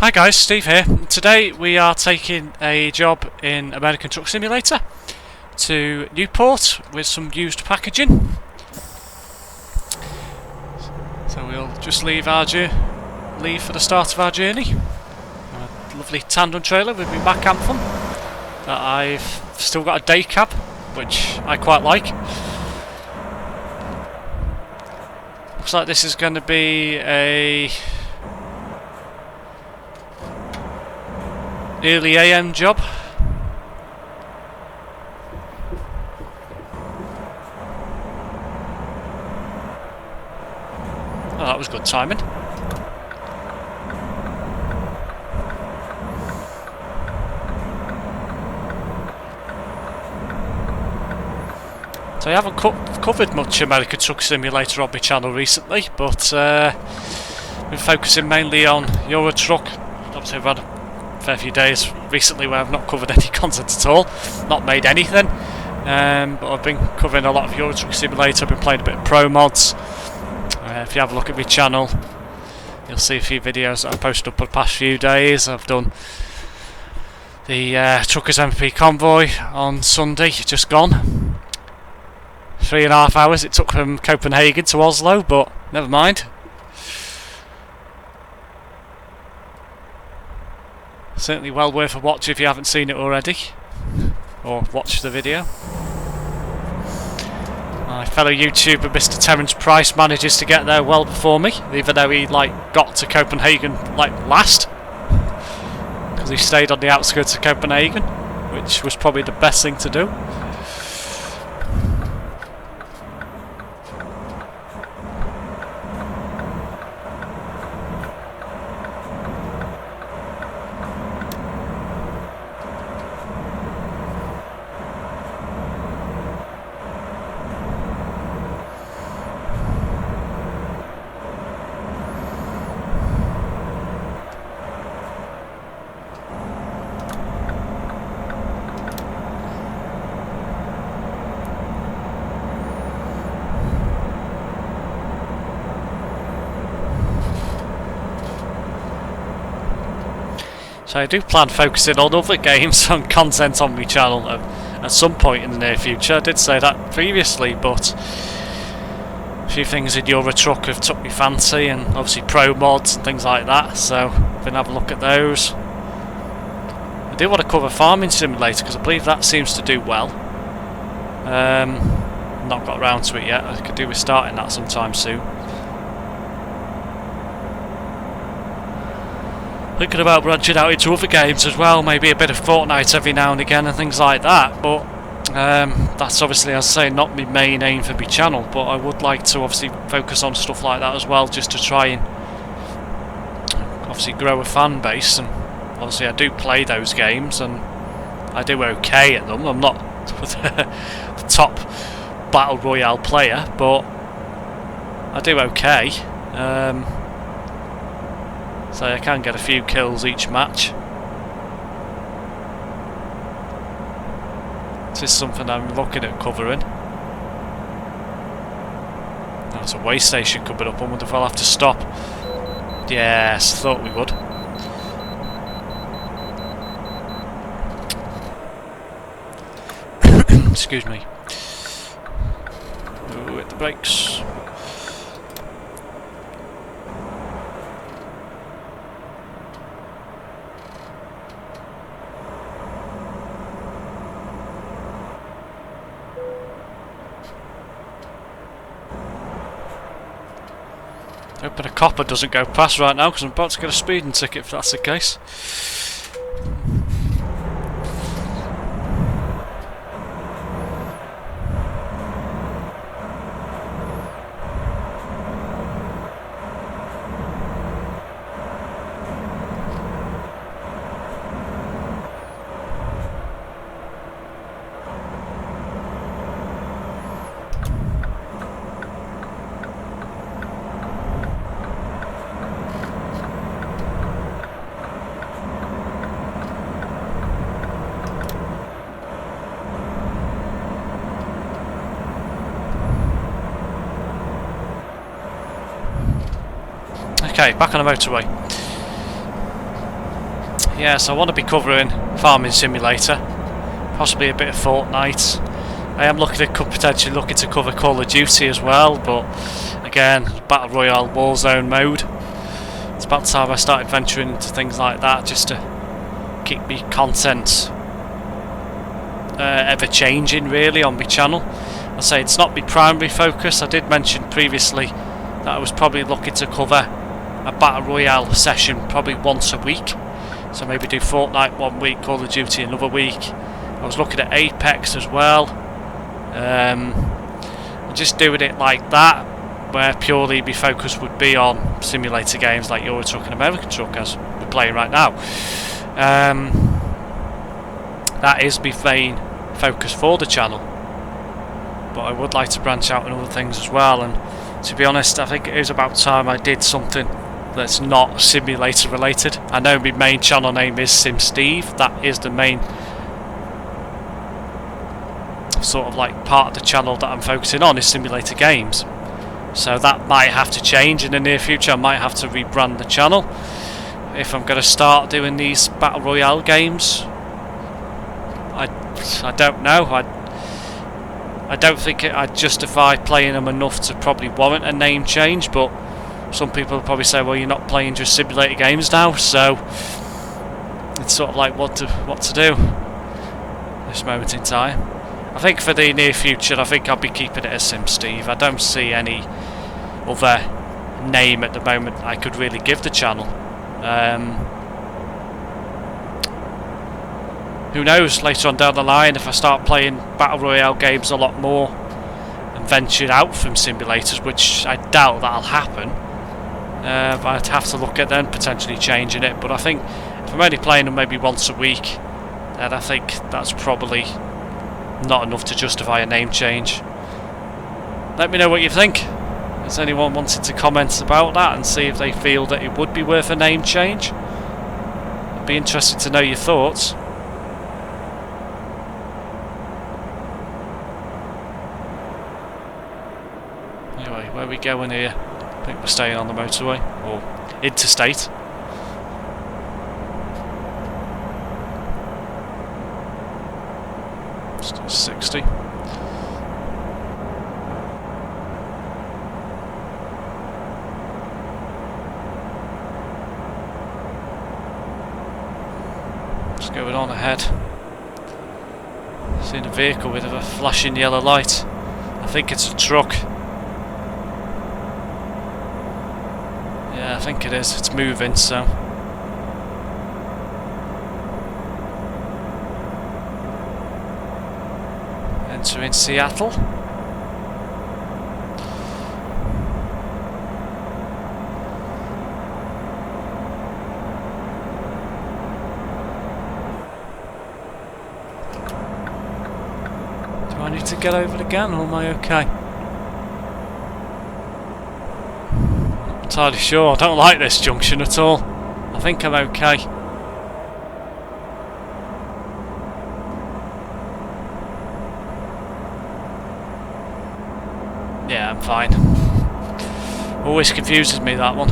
Hi guys, Steve here. Today we are taking a job in American Truck Simulator to Newport with some used packaging. So we'll just leave for the start of our journey. A lovely tandem trailer with my back anthem that I've still got a day cab, which I quite like. Looks like this is going to be a early AM job. Oh, that was good timing. So I haven't covered much American Truck Simulator on my channel recently, but been focusing mainly on Euro Truck. Obviously I've had a fair few days recently where I've not covered any content at all, not made anything, but I've been covering a lot of Euro Truck Simulator. I've been playing a bit of pro mods. If you have a look at my channel, you'll see a few videos that I've posted up for the past few days. I've done the Truckers MP Convoy on Sunday, just gone. 3.5 hours it took from Copenhagen to Oslo, but never mind. Certainly well worth a watch if you haven't seen it already, or watched the video. My fellow YouTuber Mr. Terence Price manages to get there well before me, even though he got to Copenhagen last, because he stayed on the outskirts of Copenhagen, which was probably the best thing to do. So I do plan focusing on other games and content on my channel at some point in the near future. I did say that previously, but a few things in Euro Truck have took me fancy, and obviously pro mods and things like that, so I've been having a look at those. I do want to cover Farming Simulator because I believe that seems to do well. Not got around to it yet. I could do with starting that sometime soon. Thinking about branching out into other games as well, maybe a bit of Fortnite every now and again and things like that, but that's obviously, as I say, not my main aim for my channel, but I would like to obviously focus on stuff like that as well, just to try and obviously grow a fan base. And obviously I do play those games and I do okay at them. I'm not the top Battle Royale player, but I do okay. So I can get a few kills each match. This is something I'm looking at covering. There's a way station coming up. I wonder if I'll have to stop. Yes, thought we would. Excuse me. Ooh, hit the brakes. Hoping a copper doesn't go past right now, because I'm about to get a speeding ticket if that's the case. Okay, back on the motorway. Yes, I want to be covering Farming Simulator, possibly a bit of Fortnite. I am potentially looking to cover Call of Duty as well, but again, Battle Royale Warzone mode. It's about time I started venturing into things like that, just to keep me content ever changing really on my channel. I say it's not my primary focus. I did mention previously that I was probably looking to cover a Battle Royale session probably once a week. So maybe do Fortnite one week, Call of Duty another week. I was looking at Apex as well. And just doing it like that, where purely my focus would be on simulator games like Euro Truck and American Truck, as we're playing right now. That is my main focus for the channel. But I would like to branch out in other things as well, and to be honest, I think it is about time I did something that's not simulator related. I know my main channel name is SimSteve. That is the main sort of like part of the channel that I'm focusing on, is simulator games. So that might have to change in the near future. I might have to rebrand the channel if I'm going to start doing these Battle Royale games. I don't know. I don't think I'd justify playing them enough to probably warrant a name change, but some people will probably say, well, you're not playing just simulator games now, so it's sort of like what to do at this moment in time. I think for the near future, I think I'll be keeping it as SimSteve. I don't see any other name at the moment I could really give the channel. Who knows, later on down the line, if I start playing Battle Royale games a lot more and ventured out from simulators, which I doubt that'll happen, but I'd have to look at then potentially changing it. But I think if I'm only playing them maybe once a week, then I think that's probably not enough to justify a name change. Let me know what you think. Has anyone wanted to comment about that and see if they feel that it would be worth a name change? I'd be interested to know your thoughts. Anyway, where are we going here? I think we're staying on the motorway, or interstate. Still 60. What's going on ahead? Seen a vehicle with a flashing yellow light. I think it's a truck. Yeah, I think it is. It's moving, so. Entering Seattle. Do I need to get over again, or am I okay? Not entirely sure. I don't like this junction at all. I think I'm okay. Yeah, I'm fine. Always confuses me, that one.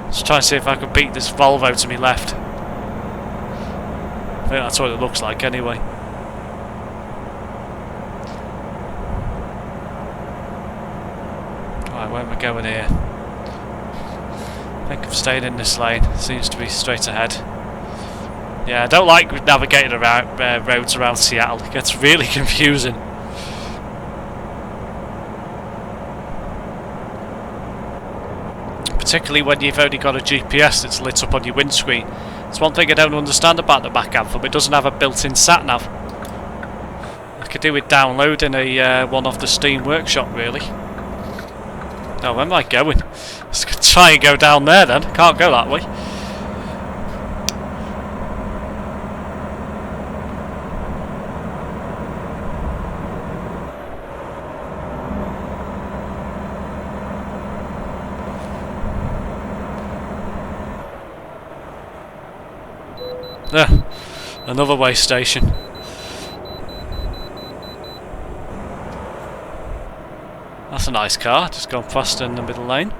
Just trying to see if I can beat this Volvo to my left. I think that's what it looks like anyway. Right, where am I going here? I think I'm staying in this lane. Seems to be straight ahead. Yeah, I don't like navigating around roads around Seattle. It gets really confusing. Particularly when you've only got a GPS that's lit up on your windscreen. It's one thing I don't understand about the back anthem. It doesn't have a built-in sat-nav. I could do with downloading a one off the Steam Workshop, really. Oh, where am I going? Let's try and go down there then. Can't go that way. There. Another way station. That's a nice car, just gone past in the middle lane.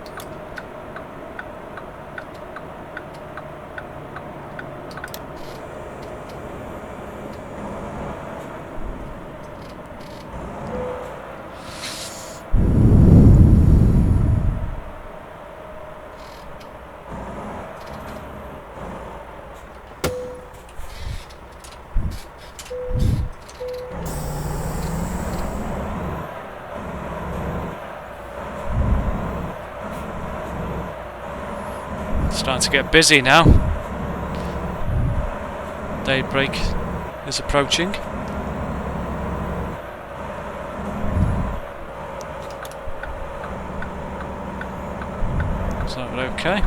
Starting to get busy now. Daybreak is approaching. Is that okay?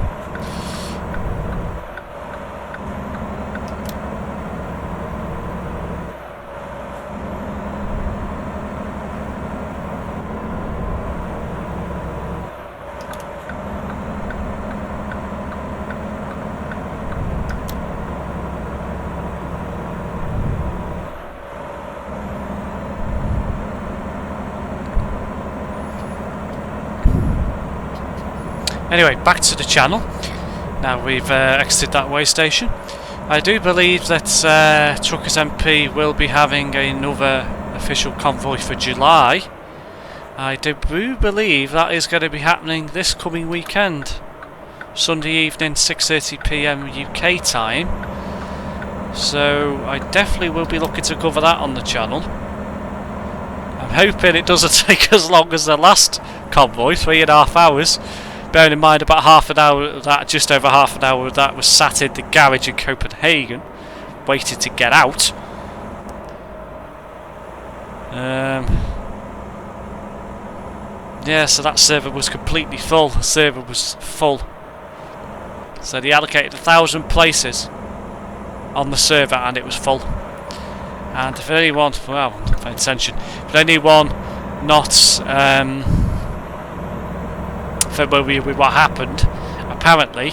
Anyway, back to the channel. Now we've exited that way station. I do believe that Truckers MP will be having another official convoy for July. I do believe that is going to be happening this coming weekend. Sunday evening, 6:30 PM UK time. So I definitely will be looking to cover that on the channel. I'm hoping it doesn't take as long as the last convoy, 3.5 hours. Bearing in mind about half an hour of that, just over half an hour of that was sat in the garage in Copenhagen, waiting to get out. Yeah, so that server was completely full. The server was full. So they allocated 1,000 places on the server and it was full. And if anyone, well, I'm not paying attention, if anyone not familiar with what happened, apparently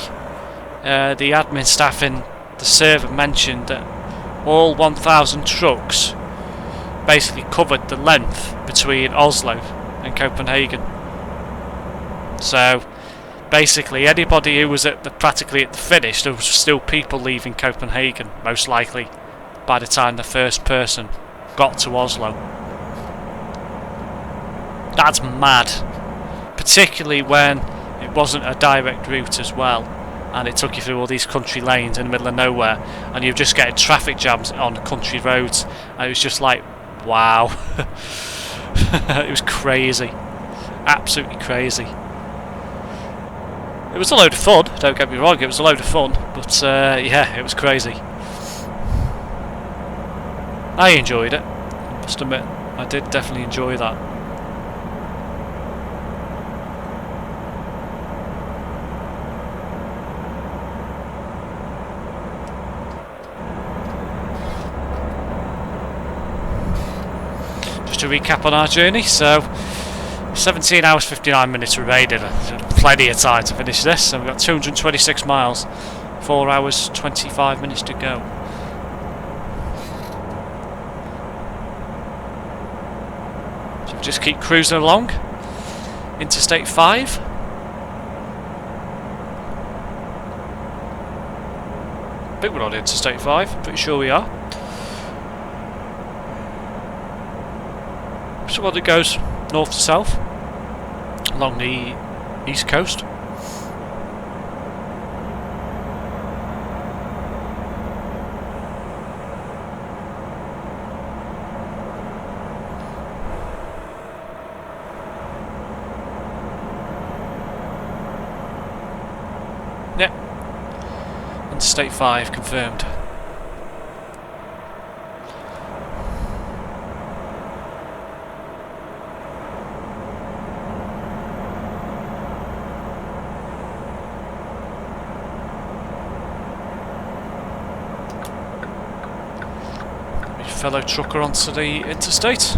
the admin staff in the server mentioned that all 1,000 trucks basically covered the length between Oslo and Copenhagen. So basically anybody who was at practically at the finish, there was still people leaving Copenhagen, most likely, by the time the first person got to Oslo. That's mad. Particularly when it wasn't a direct route as well, and it took you through all these country lanes in the middle of nowhere, and you're just getting traffic jams on country roads, and it was just like, wow. It was crazy, absolutely crazy. It was a load of fun, don't get me wrong, it was a load of fun, but yeah, it was crazy. I enjoyed it, I must admit, I did definitely enjoy that. To recap on our journey, so 17 hours 59 minutes remaining, plenty of time to finish this, and we've got 226 miles, 4 hours 25 minutes to go. So we'll just keep cruising along. Interstate 5. I think we're on Interstate 5, pretty sure we are. So it goes north to south along the east coast. Yeah, Interstate 5 confirmed. fellow trucker onto the interstate.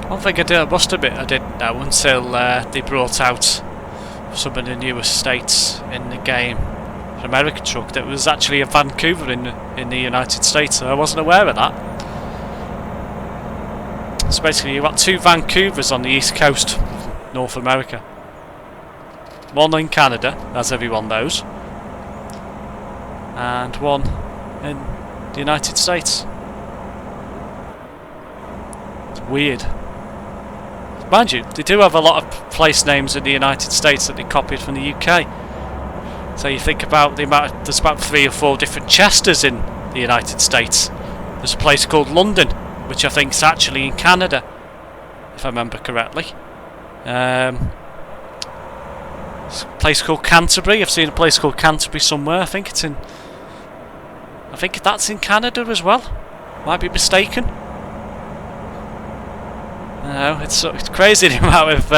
One thing I must admit I didn't know until they brought out some of the newer states in the game, an American truck, that was actually a Vancouver in the United States. I wasn't aware of that. So basically you've got 2 Vancouvers on the east coast of North America. One in Canada, as everyone knows, and one in the United States. It's weird. Mind you, they do have a lot of place names in the United States that they copied from the UK. So you think about the amount of, there's about 3 or 4 different Chesters in the United States. There's a place called London, which I think is actually in Canada, if I remember correctly. There's a place called Canterbury. I've seen a place called Canterbury somewhere. I think that's in Canada as well. Might be mistaken. No, it's crazy the amount of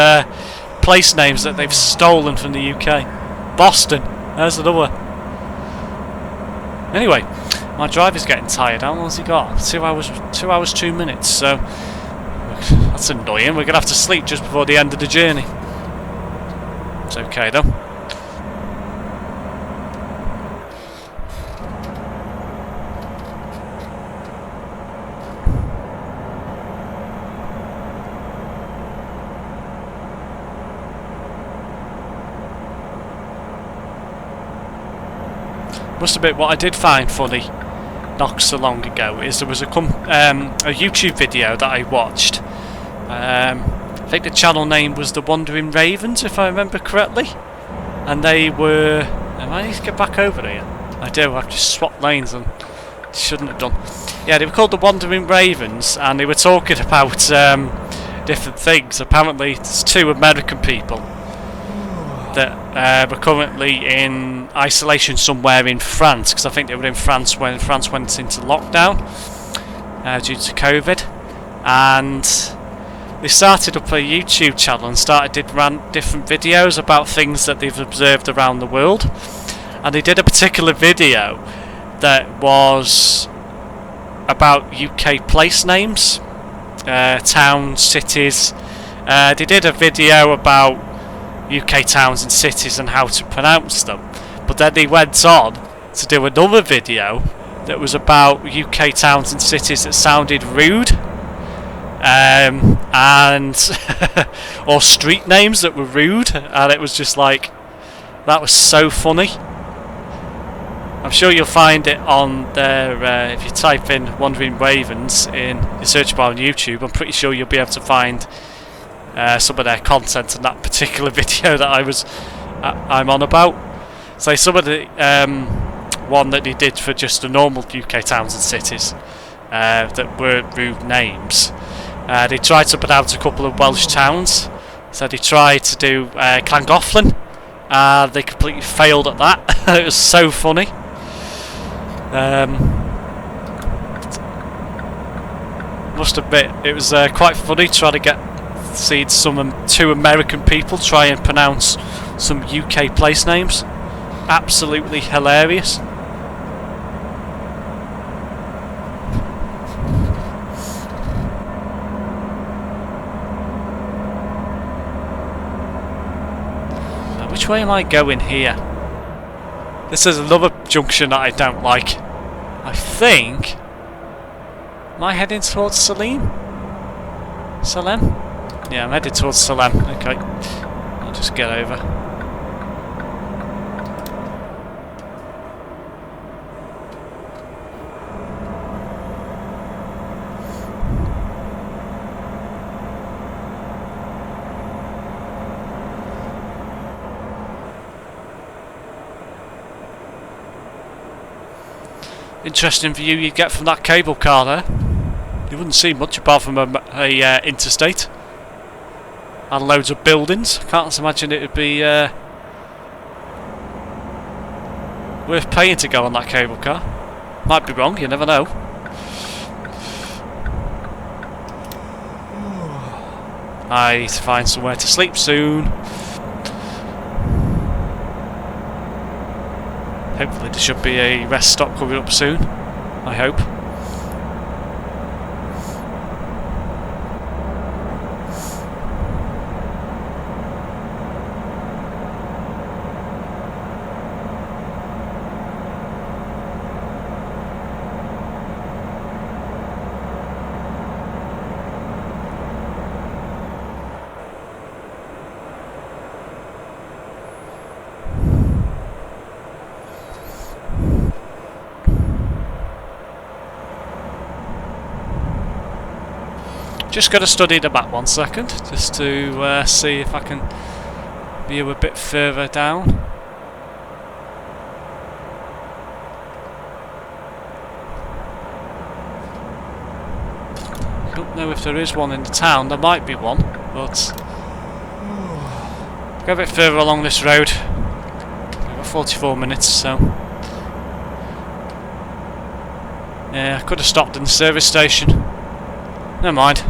place names that they've stolen from the UK. Boston, there's another. Anyway, my driver's getting tired. How long has he got? 2 hours, 2 minutes. So that's annoying. We're gonna have to sleep just before the end of the journey. It's okay though. Must admit, what I did find funny not so long ago is there was a YouTube video that I watched. I think the channel name was The Wandering Ravens, if I remember correctly. And they were... I need to get back over here. I do, I've just swapped lanes and shouldn't have done. Yeah, they were called The Wandering Ravens, and they were talking about different things. Apparently there's 2 American people that were currently in isolation somewhere in France, because I think they were in France when France went into lockdown due to COVID, and they started up a YouTube channel and ran different videos about things that they've observed around the world. And they did a particular video that was about UK place names, towns, cities. They did a video about UK towns and cities and how to pronounce them, but then they went on to do another video that was about UK towns and cities that sounded rude, and or street names that were rude, and it was just like, that was so funny. I'm sure you'll find it on there if you type in Wandering Ravens in the search bar on YouTube. I'm pretty sure you'll be able to find some of their content in that particular video that I'm on about. So some of the one that they did for just the normal UK towns and cities that weren't rude names. They tried to put out a couple of Welsh towns. So they tried to do Llangollen. They completely failed at that. It was so funny. Must admit, it was quite funny trying to see 2 American people try and pronounce some UK place names. Absolutely hilarious. Which way am I going here? This is another junction that I don't like. I think... Am I heading towards Salim? Salem? Yeah, I'm headed towards Salem. Okay. I'll just get over. Interesting view you get from that cable car there. You wouldn't see much apart from a interstate and loads of buildings. Can't imagine it would be worth paying to go on that cable car. Might be wrong, you never know. I need to find somewhere to sleep soon. Hopefully there should be a rest stop coming up soon, I hope. Just got to study the map 1 second, just to see if I can view a bit further down. Don't know if there is one in the town. There might be one, but go a bit further along this road. We've got 44 minutes, so yeah, I could have stopped in the service station. Never mind.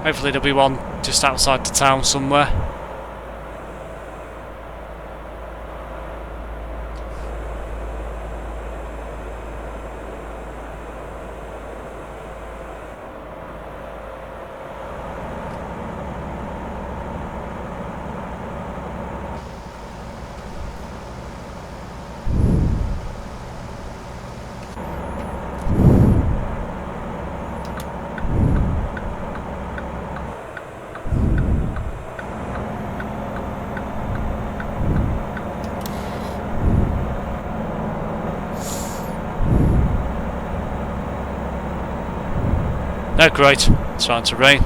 Hopefully there'll be one just outside the town somewhere. Oh great, it's starting to rain.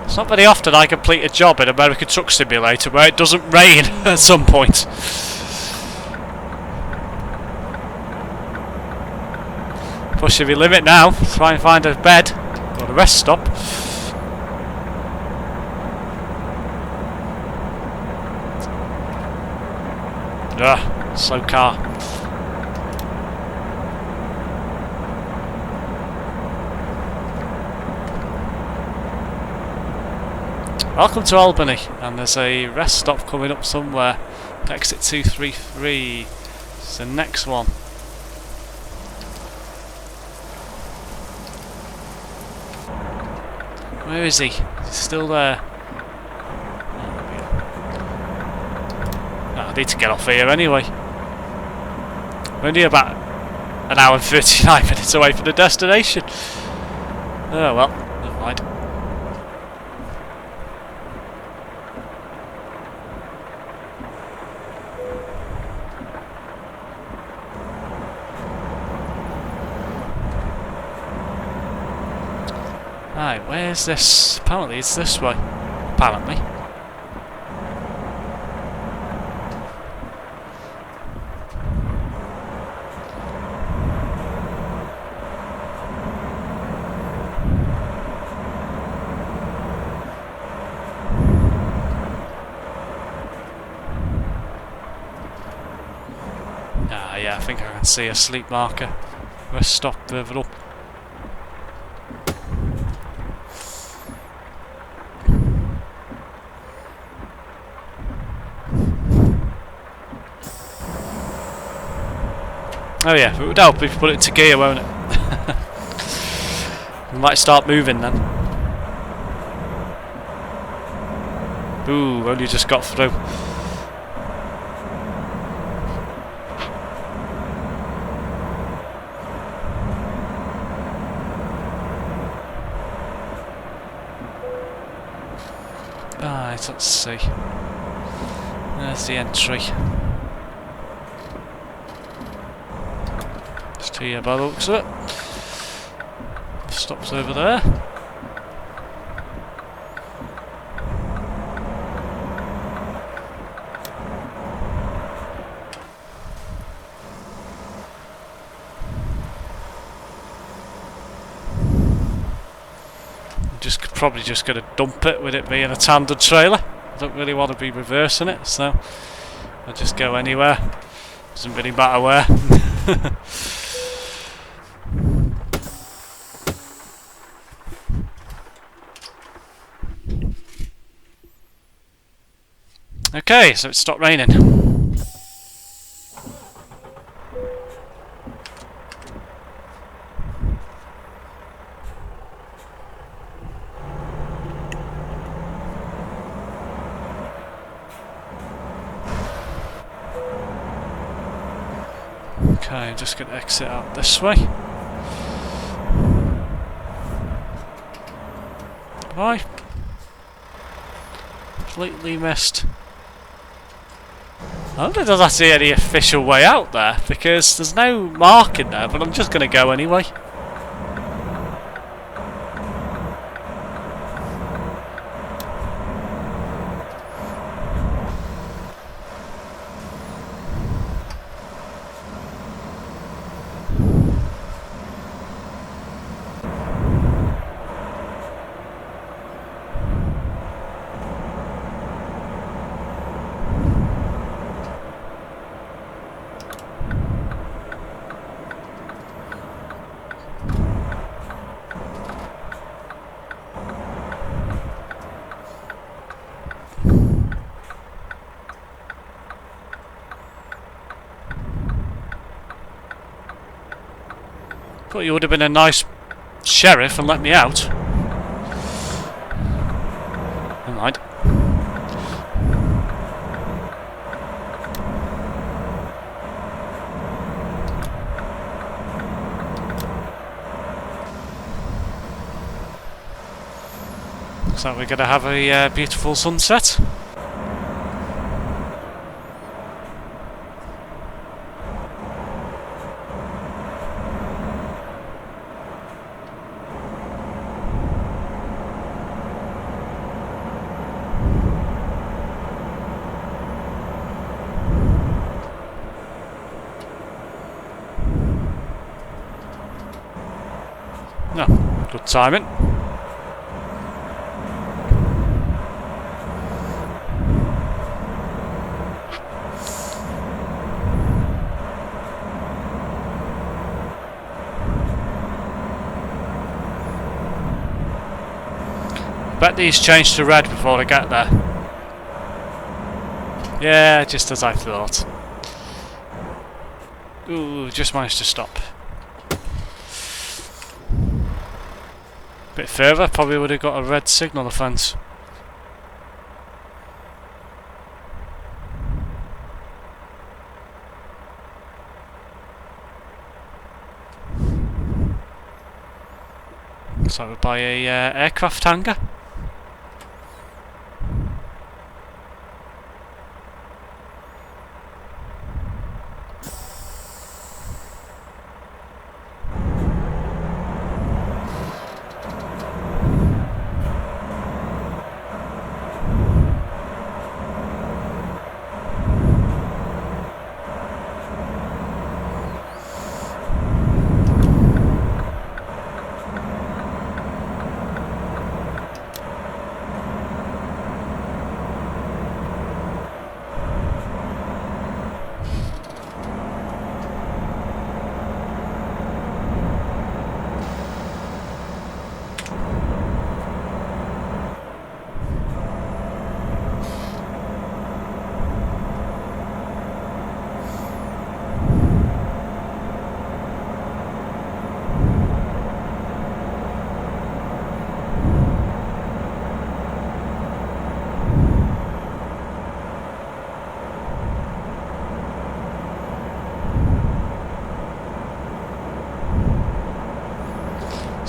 It's not very often I complete a job in American Truck Simulator where it doesn't rain at some point. Pushing my limit now, try and find a bed or a rest stop. Ugh. Slow car. Welcome to Albany, and there's a rest stop coming up somewhere. Exit 233. It's the next one. Where is he? He's still there. I need to get off here anyway. We're only about an hour and 39 minutes away from the destination. Oh well, never mind. Right, where's this? Apparently it's this way. Apparently. Yeah, I think I can see a sleep marker. Rest stop further up. Oh yeah, it would help if you put it into gear, won't it? We might start moving then. Ooh, only just got through. Right, let's see. There's the entry. Just here by the looks of it. Stops over there. Probably just going to dump it with it being a tandem trailer. I don't really want to be reversing it, so I'll just go anywhere. Doesn't really matter where. Okay, so it stopped raining. Okay, I'm just going to exit out this way. Bye. Completely missed. I don't think there's actually any official way out there because there's no marking there, but I'm just going to go anyway. Thought you would have been a nice sheriff and let me out. Never mind. Looks like we're going to have a beautiful sunset. No, good timing. Bet these change to red before I get there. Yeah, just as I thought. Ooh, just managed to stop. Bit further, probably would have got a red signal offence. So by a aircraft hangar.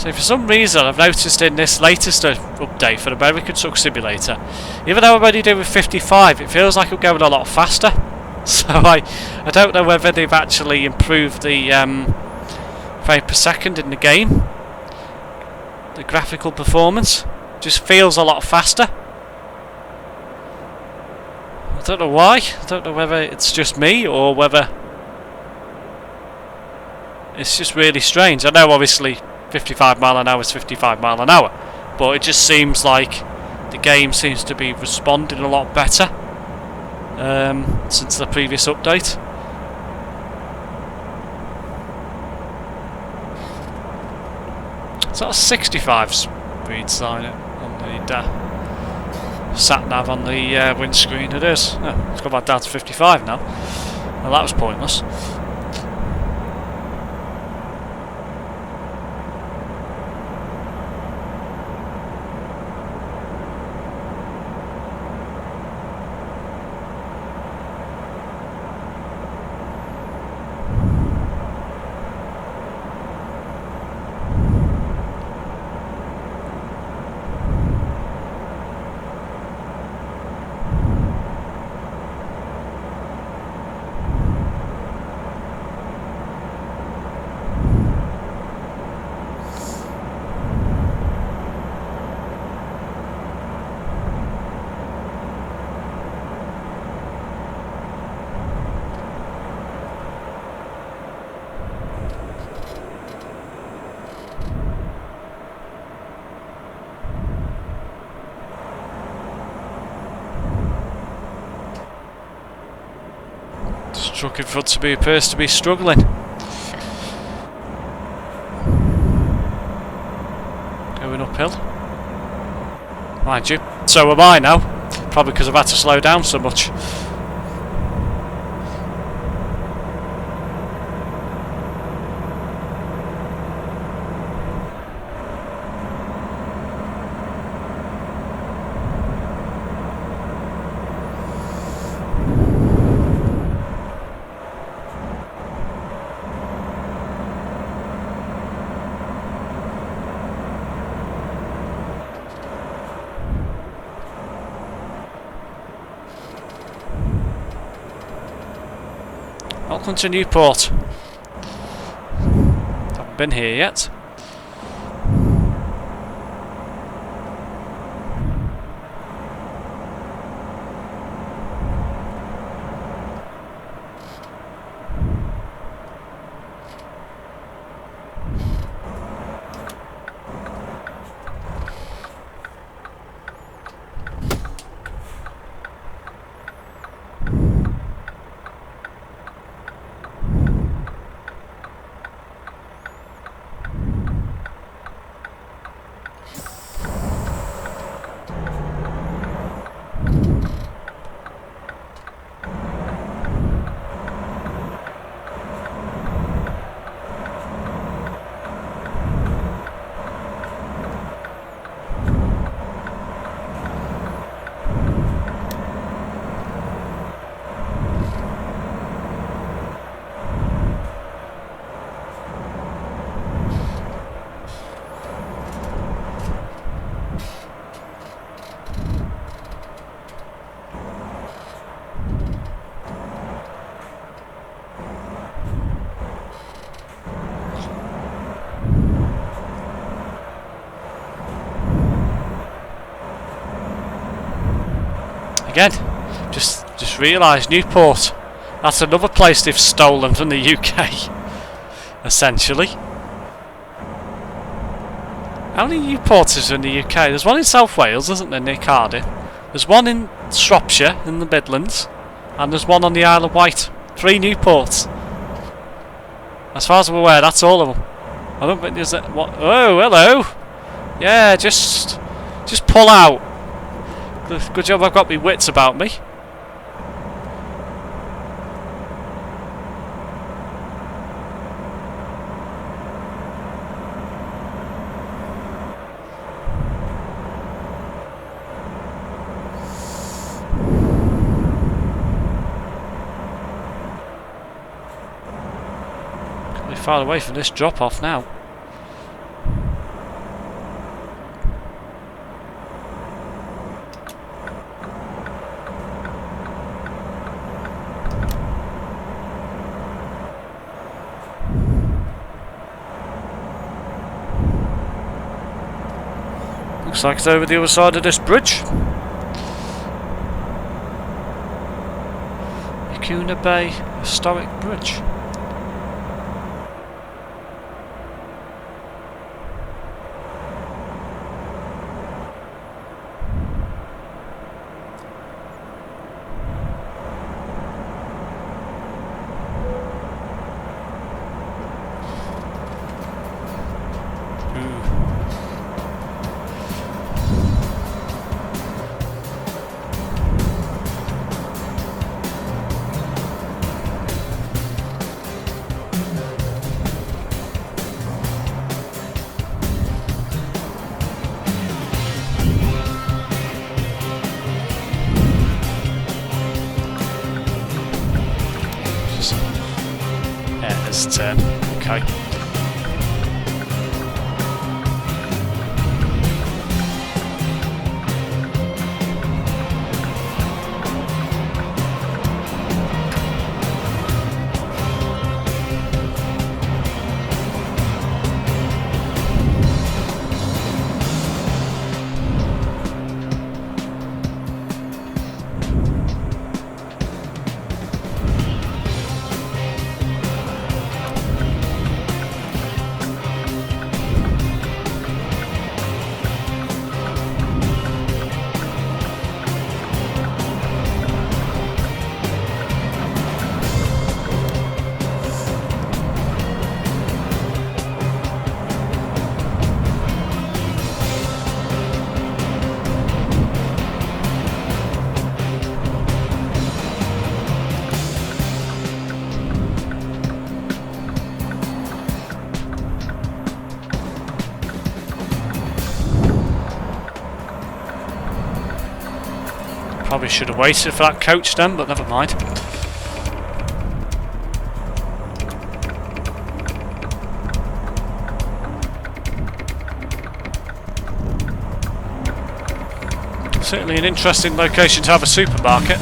So for some reason I've noticed in this latest update for American Truck Simulator, even though I'm only doing 55, it feels like I'm going a lot faster. So I don't know whether they've actually improved the frame per second in the game. The graphical performance just feels a lot faster. I don't know why. I don't know whether it's just me or whether it's just really strange. I know obviously 55 mile an hour is 55 mile an hour, but it just seems like the game seems to be responding a lot better since the previous update. It's not a 65 speed sign on the sat nav on the windscreen. It is. Oh, it's gone back down to 55 now. Well, that was pointless. Truck in front of me appears to be struggling. Going uphill. Mind you, so am I now. Probably because I've had to slow down so much. Welcome to Newport. Haven't been here yet. Again, just realised Newport. That's another place they've stolen from the UK. Essentially. How many Newports is there in the UK? There's one in South Wales, isn't there, near Cardiff? There's one in Shropshire, in the Midlands. And there's one on the Isle of Wight. 3 Newports. As far as I'm aware, that's all of them. I don't think there's that. What? Oh, hello! Yeah, just pull out. Good job I've got my wits about me. Can't be far away from this drop off now. Looks like it's over the other side of this bridge. Yakuna Bay Historic Bridge. Yeah, there's a turn. Okay. Probably should have waited for that coach then, but never mind. Certainly an interesting location to have a supermarket.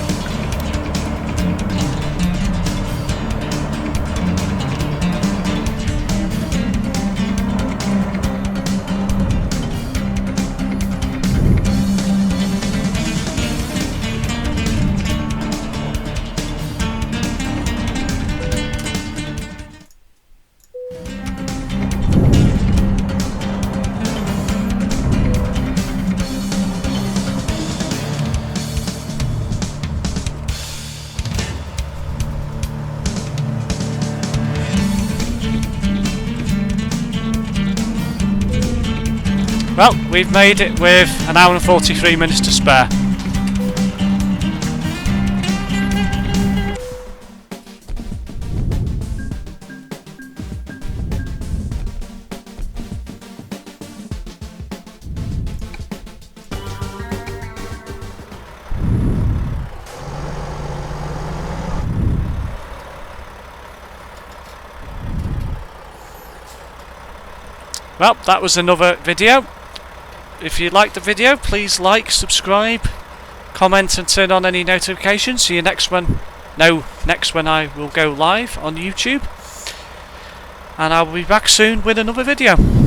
Well, we've made it with an hour and 43 minutes to spare. Well, that was another video. If you liked the video, please like, subscribe, comment and turn on any notifications. See you next when I will go live on YouTube. And I'll be back soon with another video.